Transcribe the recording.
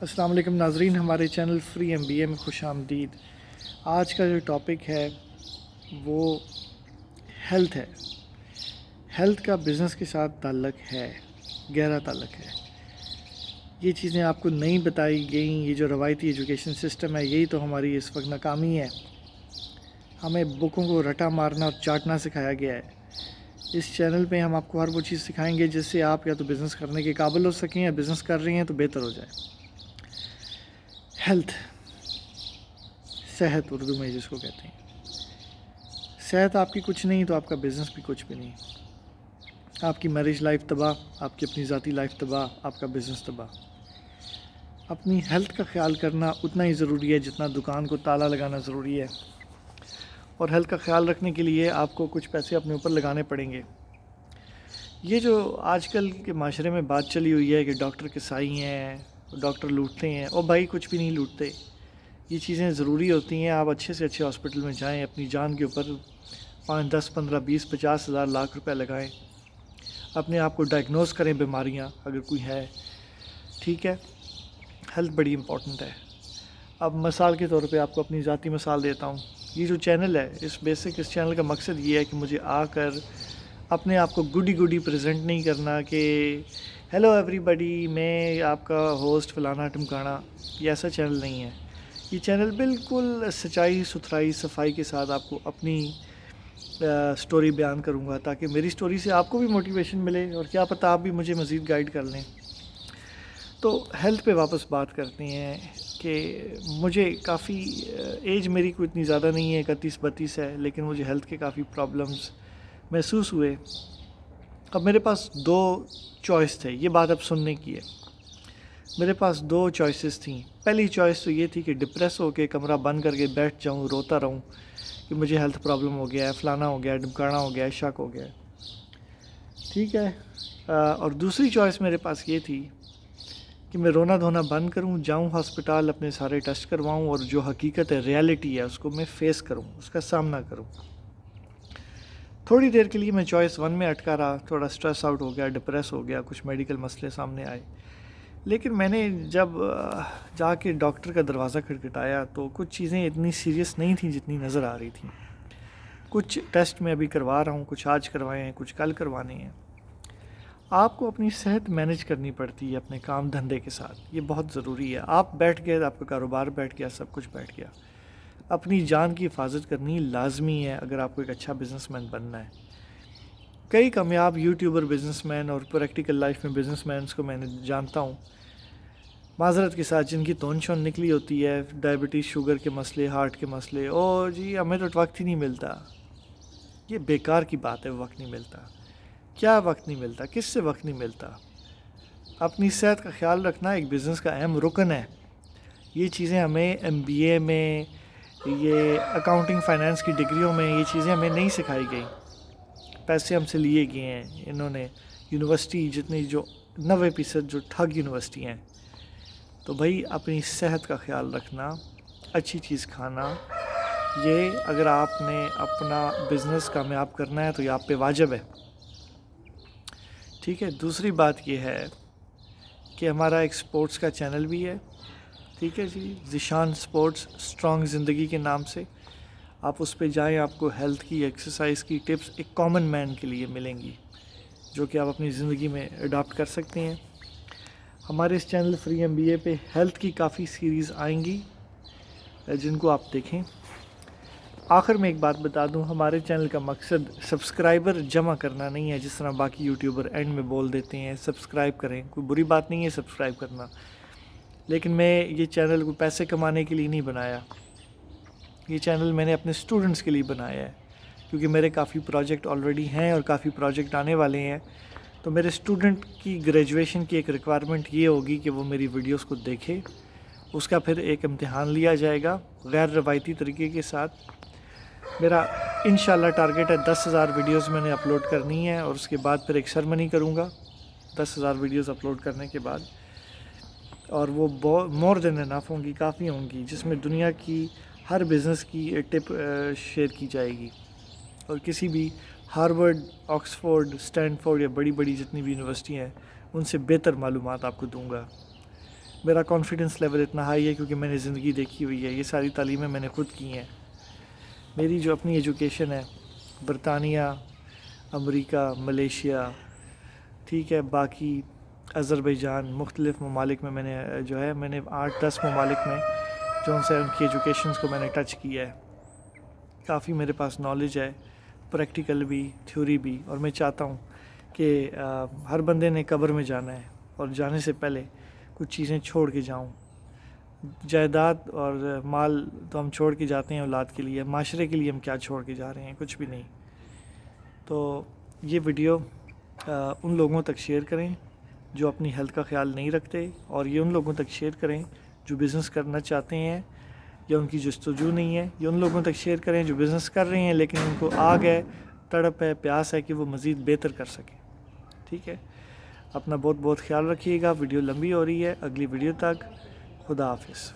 السلام علیکم ناظرین، ہمارے چینل فری ایم بی اے میں خوش آمدید۔ آج کا جو ٹاپک ہے وہ ہیلتھ ہے۔ ہیلتھ کا بزنس کے ساتھ تعلق ہے، گہرا تعلق ہے۔ یہ چیزیں آپ کو نہیں بتائی گئیں، یہ جو روایتی ایجوکیشن سسٹم ہے یہی تو ہماری اس وقت ناکامی ہے۔ ہمیں بکوں کو رٹا مارنا اور چاٹنا سکھایا گیا ہے۔ اس چینل پہ ہم آپ کو ہر وہ چیز سکھائیں گے جس سے آپ یا تو بزنس کرنے کے قابل ہو سکیں یا بزنس کر رہی ہیں تو بہتر ہو جائے۔ ہیلتھ، صحت اردو میں جس کو کہتے ہیں۔ صحت آپ کی کچھ نہیں تو آپ کا بزنس بھی کچھ بھی نہیں۔ آپ کی میرج لائف تباہ، آپ کی اپنی ذاتی لائف تباہ، آپ کا بزنس تباہ۔ اپنی ہیلتھ کا خیال کرنا اتنا ہی ضروری ہے جتنا دکان کو تالا لگانا ضروری ہے، اور ہیلتھ کا خیال رکھنے کے لیے آپ کو کچھ پیسے اپنے اوپر لگانے پڑیں گے۔ یہ جو آج کل کے معاشرے میں بات چلی ہوئی ہے کہ ڈاکٹر کسائی ہیں، ڈاکٹر لوٹتے ہیں، اور بھائی کچھ بھی نہیں لوٹتے۔ یہ چیزیں ضروری ہوتی ہیں۔ آپ اچھے سے اچھے ہاسپٹل میں جائیں، اپنی جان کے اوپر 5 10 15 20 50 ہزار لاکھ روپے لگائیں، اپنے آپ کو ڈائگنوز کریں بیماریاں اگر کوئی ہے، ٹھیک ہے۔ ہیلتھ بڑی امپورٹنٹ ہے۔ اب مثال کے طور پہ آپ کو اپنی ذاتی مثال دیتا ہوں۔ یہ جو چینل ہے، اس چینل کا مقصد یہ ہے کہ مجھے آ کر اپنے آپ کو گڈی پریزنٹ نہیں کرنا کہ ہیلو ایوری بڈی، میں آپ کا ہوسٹ فلانا ٹمکانا۔ یہ ایسا چینل نہیں ہے۔ یہ چینل بالکل سچائی، ستھرائی، صفائی کے ساتھ آپ کو اپنی سٹوری بیان کروں گا تاکہ میری سٹوری سے آپ کو بھی موٹیویشن ملے اور کیا پتہ آپ بھی مجھے مزید گائیڈ کر لیں۔ تو ہیلتھ پہ واپس بات کرتے ہیں کہ مجھے کافی ایج میری کوئی اتنی زیادہ نہیں ہے، 31 32 ہے، لیکن مجھے ہیلتھ کے کافی پرابلمز محسوس ہوئے۔ اب میرے پاس 2 چوائس تھے، یہ بات اب سننے کی ہے۔ میرے پاس 2 چوائسز تھیں۔ پہلی چوائس تو یہ تھی کہ ڈپریس ہو کے کمرہ بند کر کے بیٹھ جاؤں، روتا رہوں کہ مجھے ہیلتھ پرابلم ہو گیا ہے، فلانا ہو گیا ہے، ڈمکانا ہو گیا ہے، شک ہو گیا ہے، ٹھیک ہے۔ اور دوسری چوائس میرے پاس یہ تھی کہ میں رونا دھونا بند کروں، جاؤں ہاسپٹل، اپنے سارے ٹیسٹ کرواؤں اور جو حقیقت ہے، ریالٹی ہے، اس کو میں فیس کروں، اس کا سامنا کروں۔ تھوڑی دیر کے لیے میں چوائس 1 میں اٹکا رہا، تھوڑا سٹریس آؤٹ ہو گیا، ڈپریس ہو گیا، کچھ میڈیکل مسئلے سامنے آئے۔ لیکن میں نے جب جا کے ڈاکٹر کا دروازہ کھٹکھٹایا تو کچھ چیزیں اتنی سیریس نہیں تھیں جتنی نظر آ رہی تھیں۔ کچھ ٹیسٹ میں ابھی کروا رہا ہوں، کچھ آج کروائے ہیں، کچھ کل کروانے ہیں۔ آپ کو اپنی صحت مینیج کرنی پڑتی ہے اپنے کام دھندے کے ساتھ، یہ بہت ضروری ہے۔ آپ بیٹھ گئے، آپ کا کاروبار بیٹھ گیا، سب کچھ بیٹھ گیا۔ اپنی جان کی حفاظت کرنی لازمی ہے اگر آپ کو ایک اچھا بزنس مین بننا ہے۔ کئی کامیاب یوٹیوبر بزنس مین اور پریکٹیکل لائف میں بزنس مینس کو میں نے جانتا ہوں، معذرت کے ساتھ، جن کی تون شون نکلی ہوتی ہے، ڈائبٹیز، شوگر کے مسئلے، ہارٹ کے مسئلے، اور جی ہمیں تو وقت ہی نہیں ملتا۔ یہ بیکار کی بات ہے، وقت نہیں ملتا۔ کیا وقت نہیں ملتا؟ کس سے وقت نہیں ملتا؟ اپنی صحت کا خیال رکھنا ایک بزنس کا اہم رکن ہے۔ یہ چیزیں ہمیں ایم بی اے میں، یہ اکاؤنٹنگ فائنانس کی ڈگریوں میں یہ چیزیں ہمیں نہیں سکھائی گئیں۔ پیسے ہم سے لیے گئے ہیں انہوں نے، یونیورسٹی جتنی جو 90% جو ٹھگ یونیورسٹی ہیں۔ تو بھائی اپنی صحت کا خیال رکھنا، اچھی چیز کھانا، یہ اگر آپ نے اپنا بزنس کامیاب کرنا ہے تو یہ آپ پہ واجب ہے، ٹھیک ہے۔ دوسری بات یہ ہے کہ ہمارا ایک سپورٹس کا چینل بھی ہے، ٹھیک ہے جی، ذیشان سپورٹس اسٹرانگ زندگی کے نام سے۔ آپ اس پہ جائیں، آپ کو ہیلتھ کی، ایکسرسائز کی ٹپس ایک کامن مین کے لیے ملیں گی جو کہ آپ اپنی زندگی میں اڈاپٹ کر سکتے ہیں۔ ہمارے اس چینل فری ایم بی اے پہ ہیلتھ کی کافی سیریز آئیں گی جن کو آپ دیکھیں۔ آخر میں ایک بات بتا دوں، ہمارے چینل کا مقصد سبسکرائبر جمع کرنا نہیں ہے، جس طرح باقی یوٹیوبر اینڈ میں بول دیتے ہیں سبسکرائب کریں۔ کوئی بری بات نہیں ہے سبسکرائب کرنا، لیکن میں یہ چینل کو پیسے کمانے کے لیے نہیں بنایا۔ یہ چینل میں نے اپنے اسٹوڈنٹس کے لیے بنایا ہے، کیونکہ میرے کافی پروجیکٹ آلریڈی ہیں اور کافی پروجیکٹ آنے والے ہیں۔ تو میرے اسٹوڈنٹ کی گریجویشن کی ایک ریکوائرمنٹ یہ ہوگی کہ وہ میری ویڈیوز کو دیکھے، اس کا پھر ایک امتحان لیا جائے گا غیر روایتی طریقے کے ساتھ۔ میرا انشاءاللہ ٹارگیٹ ہے 10,000 ویڈیوز میں نے اپلوڈ کرنی ہے، اور اس کے بعد پھر ایک سرمنی کروں گا 10,000 ویڈیوز اپلوڈ کرنے کے بعد، اور وہ مور دین انف ہوں گی، کافی ہوں گی، جس میں دنیا کی ہر بزنس کی ٹپ شیئر کی جائے گی، اور کسی بھی ہارورڈ، آکسفورڈ، اسٹینفورڈ یا بڑی بڑی جتنی بھی یونیورسٹی ہیں ان سے بہتر معلومات آپ کو دوں گا۔ میرا کانفیڈنس لیول اتنا ہائی ہے کیونکہ میں نے زندگی دیکھی ہوئی ہے، یہ ساری تعلیمیں میں نے خود کی ہیں۔ میری جو اپنی ایجوکیشن ہے برطانیہ، امریکہ، ملیشیا، ٹھیک ہے، باقی آذربائیجان، مختلف ممالک میں میں نے 8-10 ممالک میں جو ان سے ان کی ایجوکیشنز کو میں نے ٹچ کیا ہے۔ کافی میرے پاس نالج ہے، پریکٹیکل بھی، تھیوری بھی، اور میں چاہتا ہوں کہ ہر بندے نے قبر میں جانا ہے اور جانے سے پہلے کچھ چیزیں چھوڑ کے جاؤں۔ جائیداد اور مال تو ہم چھوڑ کے جاتے ہیں اولاد کے لیے، معاشرے کے لیے ہم کیا چھوڑ کے جا رہے ہیں؟ کچھ بھی نہیں۔ تو یہ ویڈیو ان لوگوں تک شیئر کریں جو اپنی ہیلتھ کا خیال نہیں رکھتے، اور یہ ان لوگوں تک شیئر کریں جو بزنس کرنا چاہتے ہیں یا ان کی جستجو نہیں ہے، یہ ان لوگوں تک شیئر کریں جو بزنس کر رہے ہیں لیکن ان کو آگ ہے، تڑپ ہے، پیاس ہے کہ وہ مزید بہتر کر سکیں۔ ٹھیک ہے، اپنا بہت بہت خیال رکھیے گا۔ ویڈیو لمبی ہو رہی ہے، اگلی ویڈیو تک خدا حافظ۔